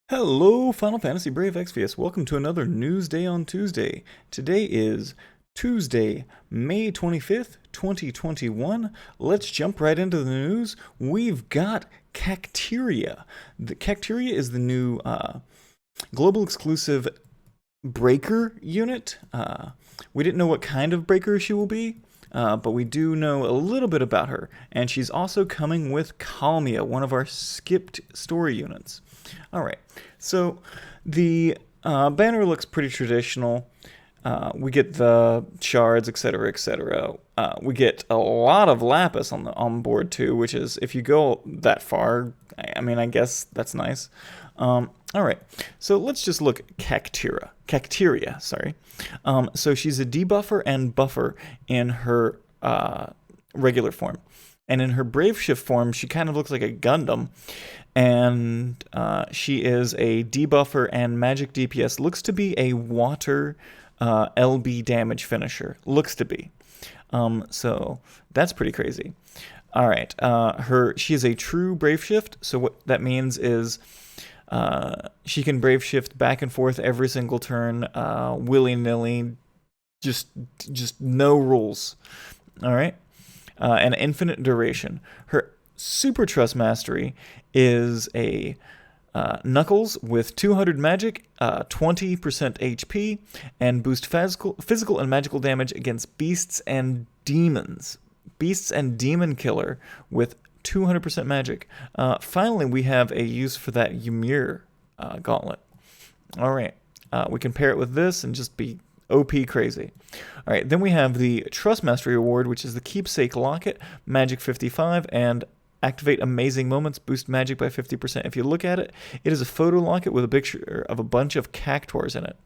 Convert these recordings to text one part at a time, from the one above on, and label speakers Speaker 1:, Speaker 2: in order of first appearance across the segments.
Speaker 1: Hello, Final Fantasy Brave Exvius. Welcome to another News Day on Tuesday. Today is Tuesday, May 25th, 2021. Let's jump right into the news. We've got Kaktiria. The Kaktiria is the new global exclusive breaker unit. We didn't know what kind of breaker she will be, but we do know a little bit about her. And she's also coming with Kalmia, one of our skipped story units. All right, so the banner looks pretty traditional. We get the shards, etc., etc. We get a lot of Lapis on board too, which is, if you go that far, I guess that's nice. All right, so let's just look Kaktiria, sorry. So she's a debuffer and buffer in her regular form. And in her Brave Shift form, she kind of looks like a Gundam. And she is a debuffer and magic DPS. Looks to be a water LB damage finisher. Looks to be. So that's pretty crazy. All right. She is a true Brave Shift. So what that means is she can Brave Shift back and forth every single turn, willy-nilly, just no rules. All right. And infinite duration. Her Super Trust Mastery is a Knuckles with 200 magic, 20% HP, and boost physical and magical damage against beasts and demons. Beasts and Demon Killer with 200% magic. Finally, we have a use for that Ymir gauntlet. All right. We can pair it with this and just be OP crazy. All right, then we have the Trust Mastery Award, which is the Keepsake Locket, Magic 55, and Activate Amazing Moments, boost magic by 50%. If you look at it, it is a photo locket with a picture of a bunch of cactuars in it.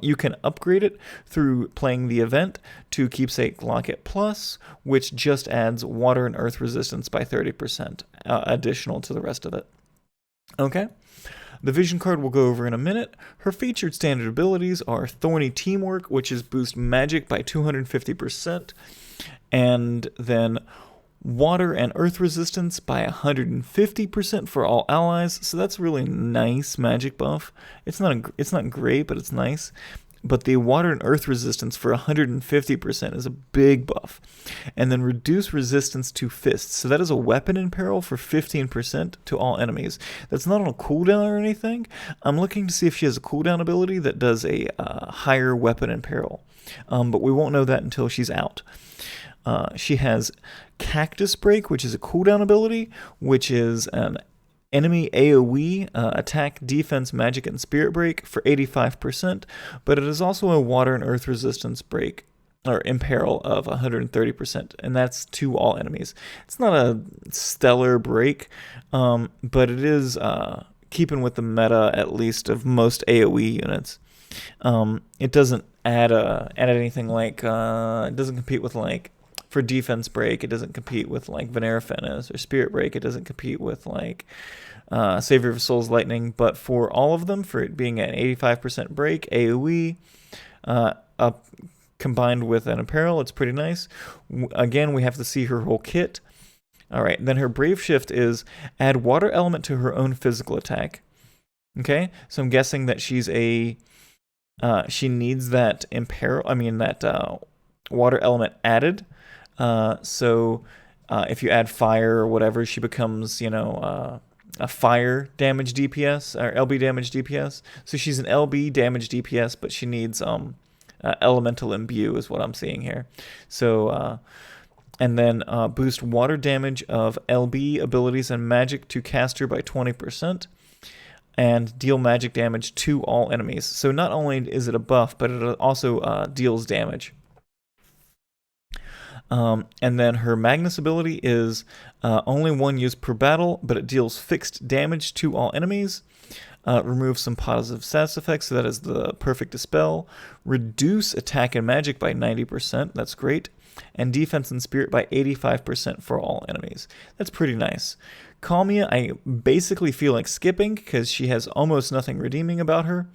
Speaker 1: You can upgrade it through playing the event to Keepsake Locket Plus, which just adds water and earth resistance by 30%, additional to the rest of it. Okay. The vision card we'll go over in a minute. Her featured standard abilities are Thorny Teamwork, which is boost magic by 250%, and then water and earth resistance by 150% for all allies. So that's really nice magic buff. It's not great, but it's nice. But the water and earth resistance for 150% is a big buff. And then reduce resistance to fists. So that is a weapon in peril for 15% to all enemies. That's not on a cooldown or anything. I'm looking to see if she has a cooldown ability that does a higher weapon in peril. But we won't know that until she's out. She has Cactus Break, which is a cooldown ability, which is an enemy AoE, attack, defense, magic, and spirit break for 85%, but it is also a water and earth resistance break, or imperil, of 130%, and that's to all enemies. It's not a stellar break, but it is keeping with the meta, at least, of most AoE units. It doesn't add anything like, it doesn't compete with, like, for defense break, it doesn't compete with like Venera Fenis, or spirit break, it doesn't compete with like Savior of Souls Lightning, but for all of them, for it being an 85% break, AoE, combined with an apparel, it's pretty nice. Again, we have to see her whole kit. All right, then her Brave Shift is add water element to her own physical attack. Okay, so I'm guessing that she's she needs that water element added. So if you add fire or whatever, she becomes, a fire damage DPS, or LB damage DPS. So she's an LB damage DPS, but she needs elemental imbue is what I'm seeing here. So and then boost water damage of LB abilities and magic to caster by 20%. And deal magic damage to all enemies. So not only is it a buff, but it also deals damage. And then her Magnus ability is only one use per battle, but it deals fixed damage to all enemies. Remove some positive status effects, so that is the perfect dispel. Reduce attack and magic by 90%, that's great. And defense and spirit by 85% for all enemies. That's pretty nice. Kalmia, I basically feel like skipping because she has almost nothing redeeming about her.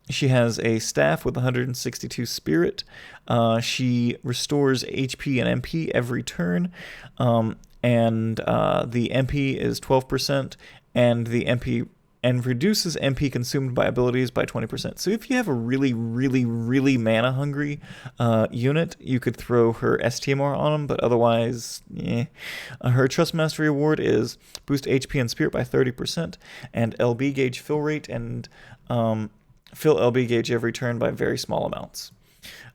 Speaker 1: She has a staff with 162 spirit. She restores HP and MP every turn. And the MP is 12%, and the and reduces MP consumed by abilities by 20%. So if you have a really, really, really mana hungry unit, you could throw her STMR on them, but otherwise, her Trust Mastery award is boost HP and Spirit by 30%, and LB gauge fill rate, and fill LB gauge every turn by very small amounts.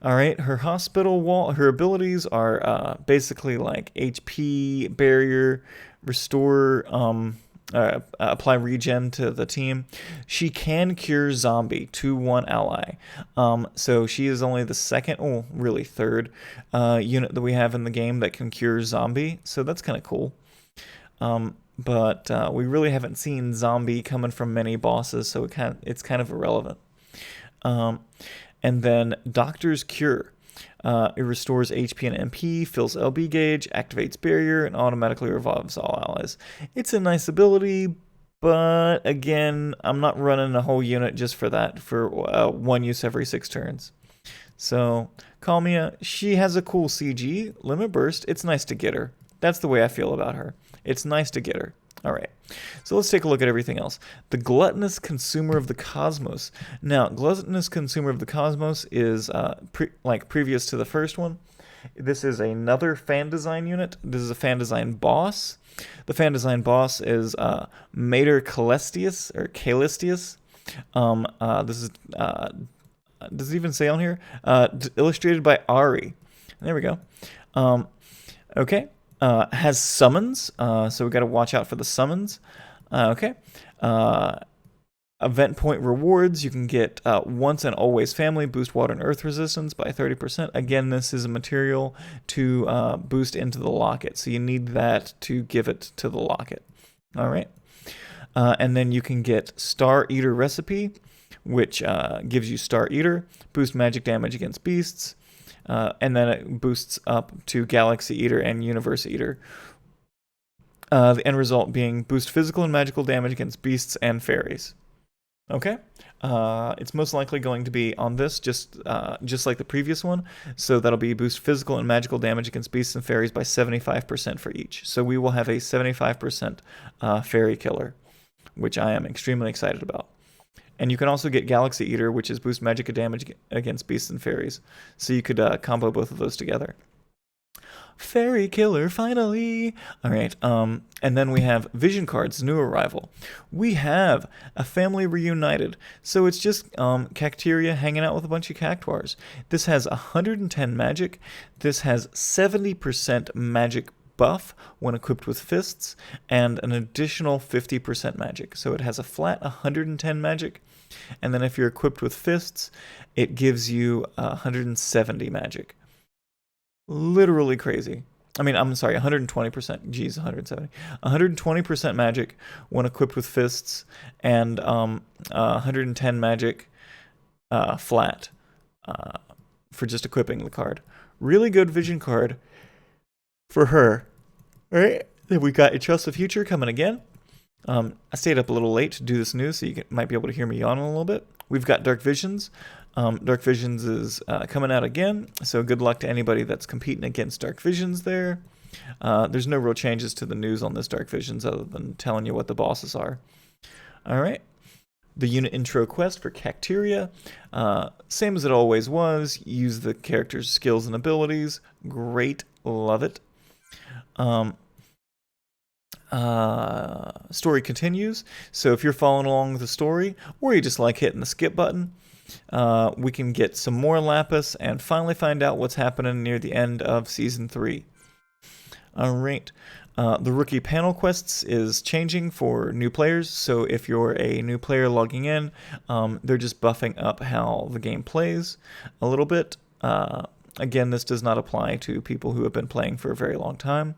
Speaker 1: All right, her hospital wall, her abilities are basically like HP, barrier, restore, apply regen to the team. She can cure zombie to one ally. So she is only the second, really third unit that we have in the game that can cure zombie. So that's kind of cool. But we really haven't seen zombie coming from many bosses, so it's kind of irrelevant. And then Doctor's Cure. It restores HP and MP, fills LB gauge, activates barrier, and automatically revives all allies. It's a nice ability, but again, I'm not running a whole unit just for that, for one use every 6 turns. So, Kalmia, she has a cool CG, Limit Burst. It's nice to get her. That's the way I feel about her. It's nice to get her. All right, so let's take a look at everything else. The Gluttonous Consumer of the Cosmos. Now, Gluttonous Consumer of the Cosmos is previous to the first one. This is another fan design unit. This is a fan design boss. The fan design boss is Mater Calestius, or Calistius. This is, does it even say on here? Illustrated by Ari. There we go. Okay. Has summons, so we got to watch out for the summons. Okay. Event point rewards. You can get once and always family, boost water and earth resistance by 30%. Again, this is a material to boost into the locket, so you need that to give it to the locket. All right. And then you can get Star Eater recipe, which gives you Star Eater, boost magic damage against beasts. And then it boosts up to Galaxy Eater and Universe Eater. The end result being boost physical and magical damage against beasts and fairies. Okay, it's most likely going to be on this, just like the previous one. So that'll be boost physical and magical damage against beasts and fairies by 75% for each. So we will have a 75% fairy killer, which I am extremely excited about. And you can also get Galaxy Eater, which is boost magic damage against beasts and fairies. So you could combo both of those together. Fairy Killer, finally! Alright, and then we have Vision Cards, new arrival. We have a family reunited. So it's just Kaktiria hanging out with a bunch of Cactuars. This has 110 magic. This has 70% magic buff when equipped with fists, and an additional 50% magic. So it has a flat 110 magic, and then if you're equipped with fists, it gives you 170 magic. Literally crazy. I mean, I'm sorry, 120%. Geez, 170. 120% magic when equipped with fists, and 110 magic flat for just equipping the card. Really good vision card for her. All right, then we got A Trust the Future coming again. I stayed up a little late to do this news, so you might be able to hear me yawn a little bit. We've got Dark Visions. Dark Visions is coming out again, so good luck to anybody that's competing against Dark Visions there. There's no real changes to the news on this Dark Visions other than telling you what the bosses are. All right. The unit intro quest for Kaktiria, same as it always was. Use the character's skills and abilities. Great, love it. Story continues. So if you're following along with the story, or you just like hitting the skip button, we can get some more Lapis and finally find out what's happening near the end of Season 3. Alright. The rookie panel quests is changing for new players, so if you're a new player logging in, they're just buffing up how the game plays a little bit. Again, this does not apply to people who have been playing for a very long time,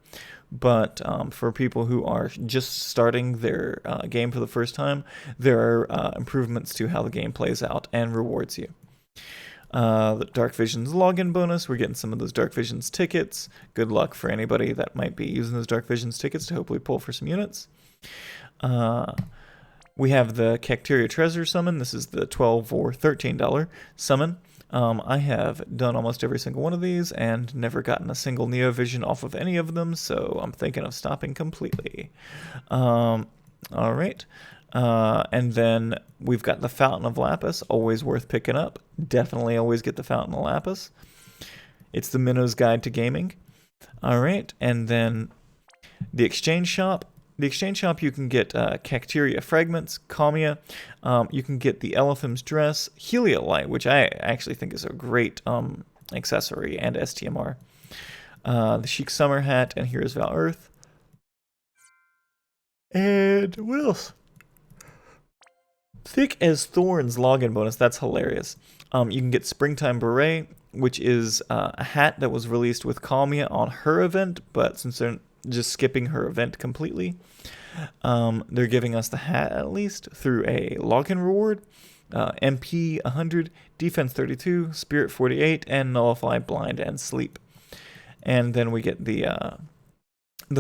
Speaker 1: but for people who are just starting their game for the first time, there are improvements to how the game plays out and rewards you. The Dark Visions login bonus, we're getting some of those Dark Visions tickets. Good luck for anybody that might be using those Dark Visions tickets to hopefully pull for some units. We have the Kaktiria Treasure Summon. This is the $12 or $13 summon. I have done almost every single one of these and never gotten a single Neo Vision off of any of them, so I'm thinking of stopping completely. Alright. And then we've got the Fountain of Lapis, always worth picking up. Definitely always get the Fountain of Lapis. It's the Minnow's Guide to Gaming. All right, and then the Exchange Shop. The Exchange Shop, you can get Kaktiria Fragments, Kalmia. You can get the Elephant's Dress, Heliolite, which I actually think is a great accessory, and STMR. The Chic Summer Hat, and Here's Val Earth. And what else? Thick as Thorns login bonus. That's hilarious. You can get Springtime Beret, which is a hat that was released with Kalmia on her event, but since they're just skipping her event completely, they're giving us the hat at least through a login reward. MP 100, Defense 32, Spirit 48, and Nullify Blind and Sleep. And then we get the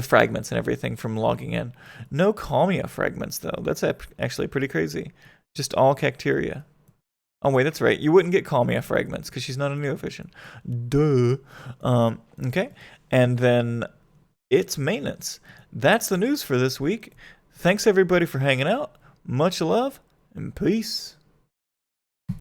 Speaker 1: fragments and everything from logging in. No Kalmia fragments, though. That's actually pretty crazy. Just all Kaktiria. Oh, wait, that's right. You wouldn't get Kalmia fragments because she's not a Neophysian. Duh. Okay. And then it's maintenance. That's the news for this week. Thanks, everybody, for hanging out. Much love and peace.